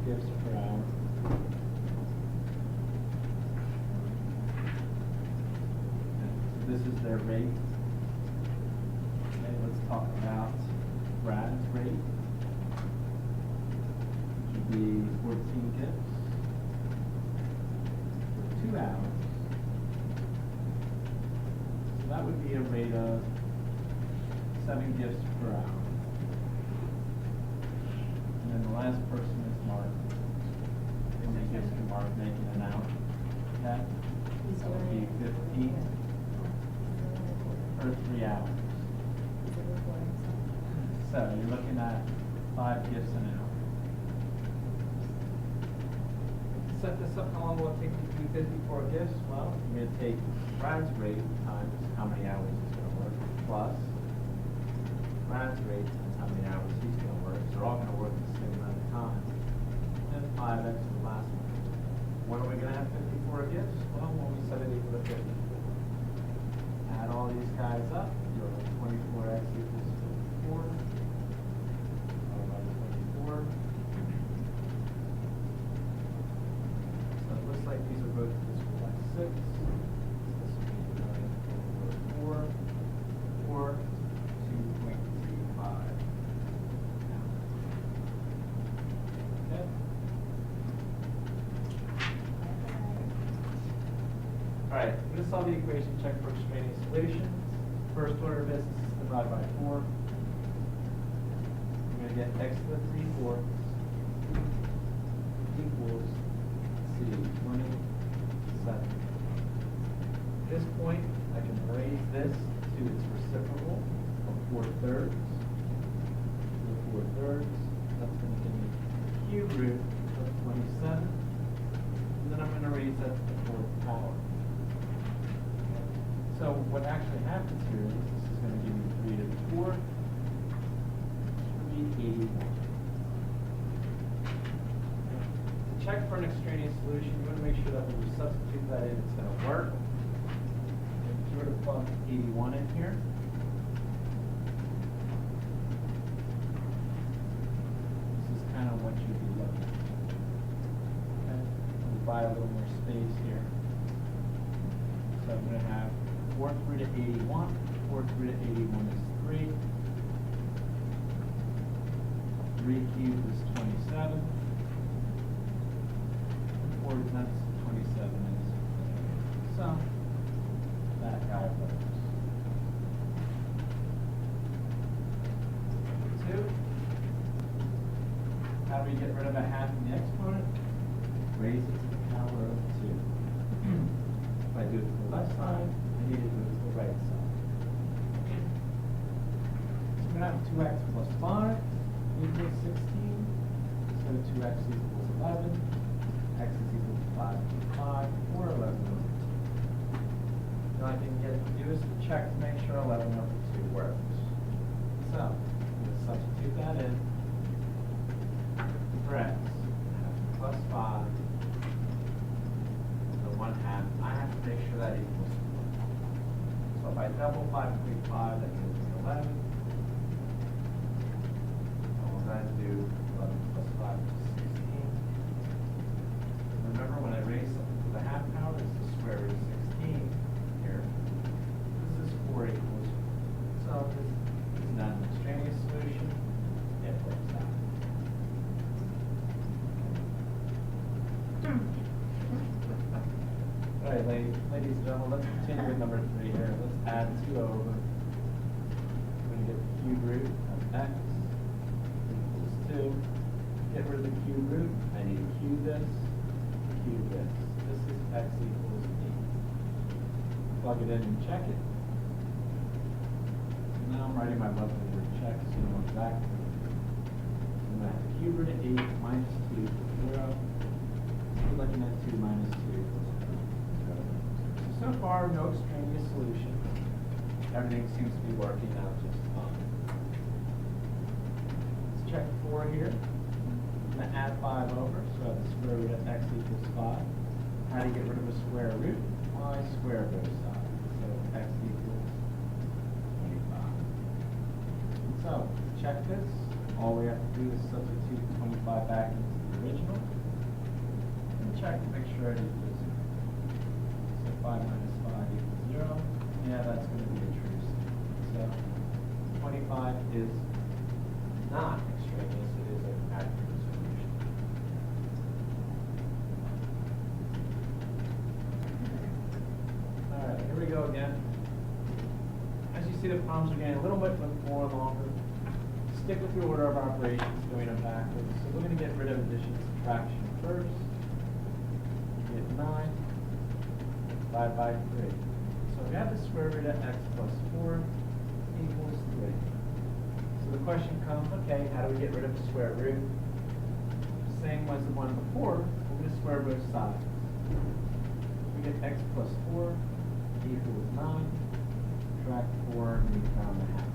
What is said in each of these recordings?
gifts per hour. So this is their rate. Okay, let's talk about Brad's rate. Which would be 14 gifts for 2 hours. So that would be a rate of 7 gifts per hour. And then the last person is Mark. And they gifts to Mark making an hour. Okay? So it would be 15 for 3 hours. So you're looking at 5 gifts an hour. Set this up, how long will it take you to do 54 gifts? Well, you're going to take Brad's rate times how many hours he's going to work, plus Brad's rate times how many hours he's going to work. So they're all going to work the same amount of time. And 5x for the last one. When are we going to have 54 gifts? Well, when we set it equal to 54. Add all these guys up. You're 24x equals 54. Divided by 24. So it looks like these are both divisible by 6. This would be 9 over 4, or 2.35. Okay. All right, I'm going to solve the equation, check for extraneous solutions. First order of business is divided by 4. I'm going to get x to the 3/4 equals C 27. At this point, I can raise this to its reciprocal of 4/3. 4/3. That's going to give me the cube root of 27. And then I'm going to raise that to the 4th power. So what actually happens here is this is going to give me 3 to the 4th, 381. To check for an extraneous solution, you want to make sure that when you substitute that in, it's going to work. And sort of plug 81 in here. This is kind of what you'd be looking at. Okay? We'll buy a little more space here. So I'm going to have 4th root of 81. 4th root of 81 is 3. 3 cubed is 27. 4 times 27 is. So, that guy works. 2. How do we get rid of a half in the exponent? Raise it to the power of 2. If I do it to the left side, I need to do it to the right side. So we're going to have 2x plus 5 equals 16. So 2x equals 11. X is equal to 5 plus 5, or 11 over 2. Now I can do is to check to make sure 11 over 2 works. So I'm going to substitute that in for x. Plus 5. The 1/2. I have to make sure that equals 4. So if I double 5.5, that gives me 11. I will then do 11 plus 5 is 16. Remember, when I raise something to the half power, it's the square root of 16 here. This is 4 equals. So this is not an extraneous solution. It works out. All right, ladies and gentlemen, let's continue with number 3 here. Let's add 2 over. We're going to get the cube root of x equals 2. Get rid of the cube root. I need to cube this, cube this. This is x equals 8. Plug it in and check it. Now I'm writing my lovely word check, so you know exactly. I'm going to have the cube root of 8 minus 2 equals 0. We're looking at 2 minus 2 equals 0. So far, no extraneous solution. Everything seems to be working out just fine. Let's check 4 here. I'm going to add 5 over, so I have the square root of x equals 5. How do you get rid of a square root? Well, I square both sides. So x equals 25. And so, to check this, all we have to do is substitute 25 back into the original. And check to make sure it equals 0. So 5 minus 5 equals 0. Yeah, that's going to be a true statement. So 25 is not extraneous, it is an accurate solution. All right, here we go again. As you see, the problems are getting a little bit more longer. Stick with the order of operations, doing them backwards. So we're going to get rid of addition and subtraction first. Get 9, divide by 3. So we have the square root of x plus 4 equals 3. So the question comes, okay, how do we get rid of the square root? Same as the one before, we're going to square both sides. We get x plus 4 equals 9. Subtract 4, and we found the half.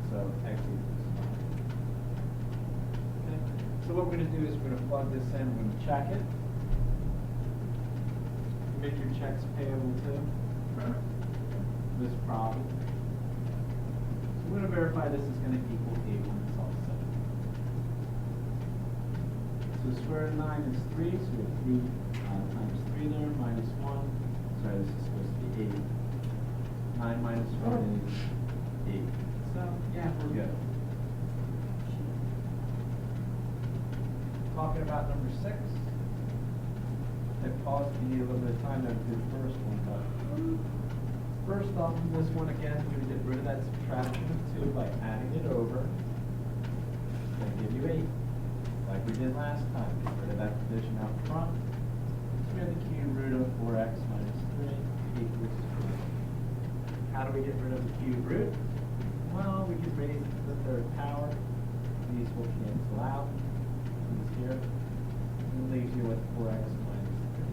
So x equals 5. Okay. So what we're going to do is we're going to plug this in, we're going to check it. Make your checks payable to this problem. So we're going to verify this is going to equal 8 when it's all set. So the square root of 9 is 3, so we have 3 times 3 there, minus 1. Sorry, this is supposed to be 8. 9 minus 1 is 8. So, yeah, we're good. Talking about number 6. I paused if you need a little bit of time to do the first one. But first off, this one again, we're going to get rid of that subtraction of 2 by adding it over. It's going to give you 8, like we did last time. Get rid of that division out front. So we have the cube root of 4x minus 3 equals 4. How do we get rid of the cube root? Well, we can raise it to the 3rd power. These will cancel out. These here. And it leaves you with 4x minus 3.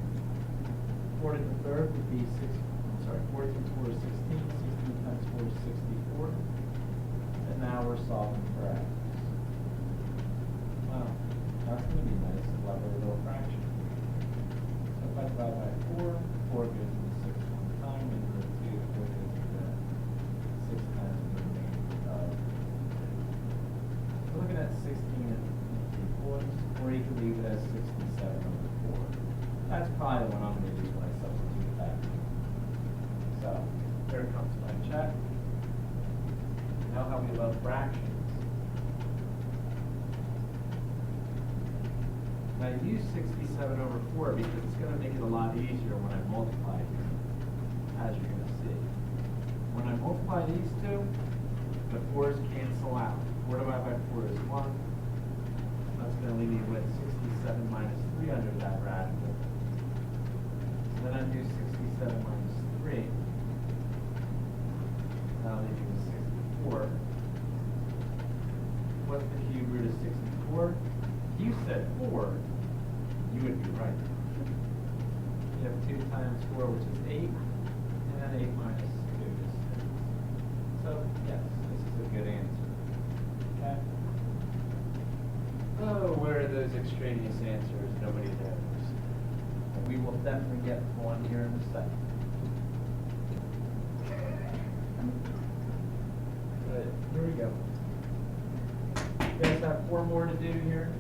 4 to the 3rd would be 6. I'm sorry, 4 times 4 is 16. 16 times 4 is 64. And now we're solving for x. Wow, that's going to be nice. Love a little fraction. So if I divide by 4, 4 goes into 6 one time, and 2 goes into 6 times the remainder of 3. We're looking at 16 and 3/4, or you can leave it as 67 over 4. That's probably the one I'm going to use when I substitute it back. So, here comes my check. You know how we love fractions. Now use 67 over 4 because it's going to make it a lot easier when I multiply here, as you're going to see. When I multiply these two, the 4's cancel out. 4 divided by 4 is 1. That's going to leave me with 67 minus 3 under that radical. So then I do 67 minus 3. That'll leave me with 64. What's the cube root of 64? You said 4, you would be right. You have 2 times 4, which is 8, and then 8 minus 2 is 6. So, yes, this is a good answer. Okay? Oh, where are those extraneous answers? Nobody knows. And we will definitely get one here in a second. Good. Here we go. You guys have 4 more to do here.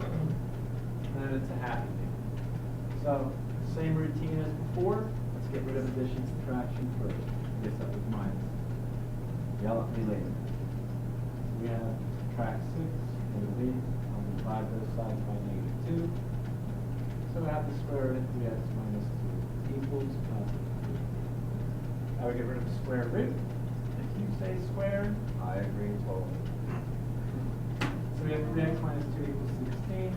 And then it's a happy thing. So, same routine as before. Let's get rid of addition, subtraction first. I guess that was minus. Yell at me later. We have subtract 6, negative 8. I'm going to divide both sides by negative 2. So we have the square root of 3x minus 2 equals positive 3. Now we get rid of the square root. If you say square, I agree totally. So we have 3x minus 2 equals 16.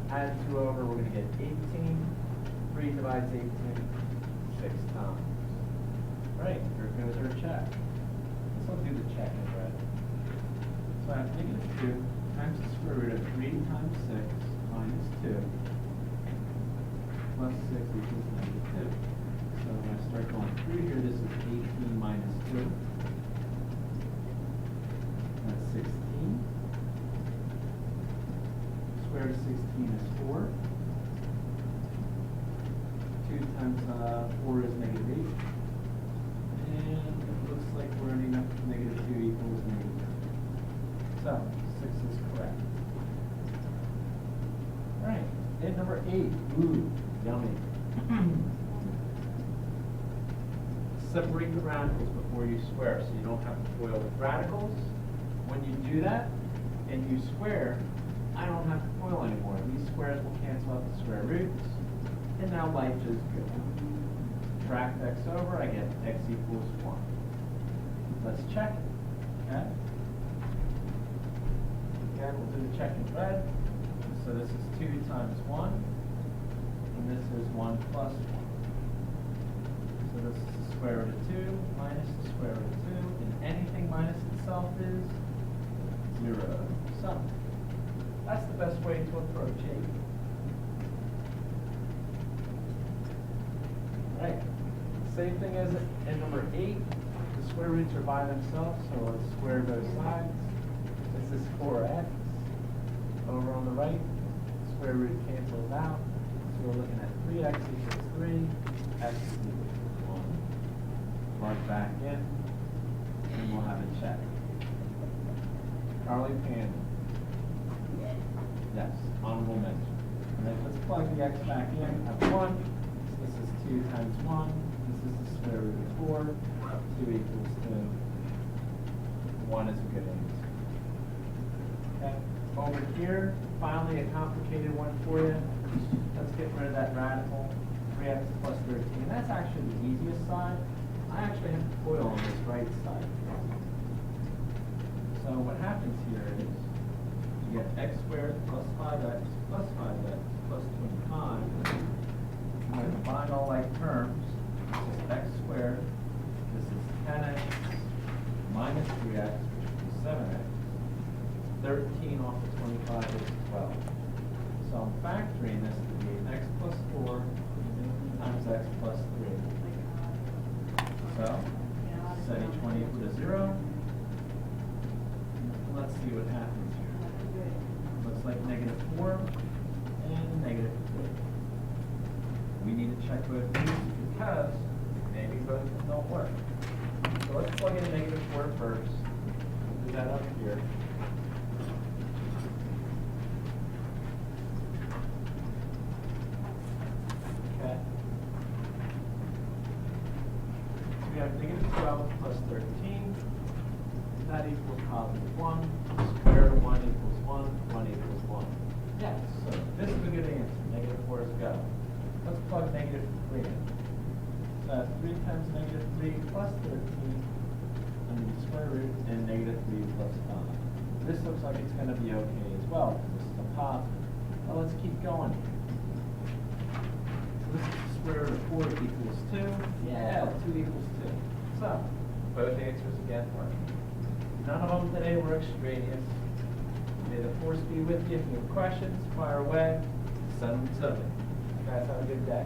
Add 2 over, we're going to get 18. 3 divides 18 6 times. Right, here goes our check. Let's do the check in red. So I have negative 2 times the square root of 3 times 6 minus 2 plus 6 equals negative 2. So when I start going through here, this is 18 minus 2. That's 16. Square root of 16 is 4. 2 times 4 is negative 8. And it looks like we're ending up with negative 2 equals negative 2. So, 6 is correct. Alright, Ooh, yummy. Separate the radicals before you square, so you don't have to FOIL with radicals. When you do that, and you square, I don't have to FOIL anymore. These squares will cancel out the square roots, and now life is good. Subtract x over, I get x equals 1. Let's check it, okay? Again, we'll do the check in red. So this is 2 times 1, and this is 1 plus 1. So this is the square root of 2 minus the square root of 2, and anything minus itself is 0. So that's the best way to approach 8. All right. Same thing as in number 8. The square roots are by themselves, so let's square both sides. This is 4x. Over on the right, square root cancels out. So we're looking at 3x equals 3, x equals 1. Mark back in, and we'll have a check. Carly Pan. Yes, honorable mention. All right, let's plug the x back in. Have 1. So this is 2 times 1. This is the square root of 4. 2 equals 2. 1 is a good answer. Okay. Over here, finally a complicated one for you. Let's get rid of that radical. 3x plus 13. That's actually the easiest side. I actually have to FOIL on this right side. So what happens here is you get x squared plus 5x plus 5x plus 25. I'm going to combine all like terms. This is x squared. This is 10x minus 3x, which is 7x. 13 off of 25 is 12. So I'm factoring this to be x plus 4 times x plus 3. So set each one equal to 0. Let's see what happens here. Looks like -4 and -3. We need to check both of these because maybe both of them don't work. So let's plug in -4 first. We'll do that up here. Okay. So we have -12 plus 13. That equals +1. Square root of 1 equals 1. 1 equals 1. Yes, so this is a good answer. -4 is go. Let's plug -3 in. So that's 3 times -3 plus 13 under the square root and -3 plus 5. This looks like it's going to be okay as well because this is a positive. Well, let's keep going. So this is the square root of 4 equals 2. Yeah, 2 equals 2. So both answers again work. None of them today were extraneous. May the force be with you. If you have questions, fire away. Send them to me. You guys have a good day.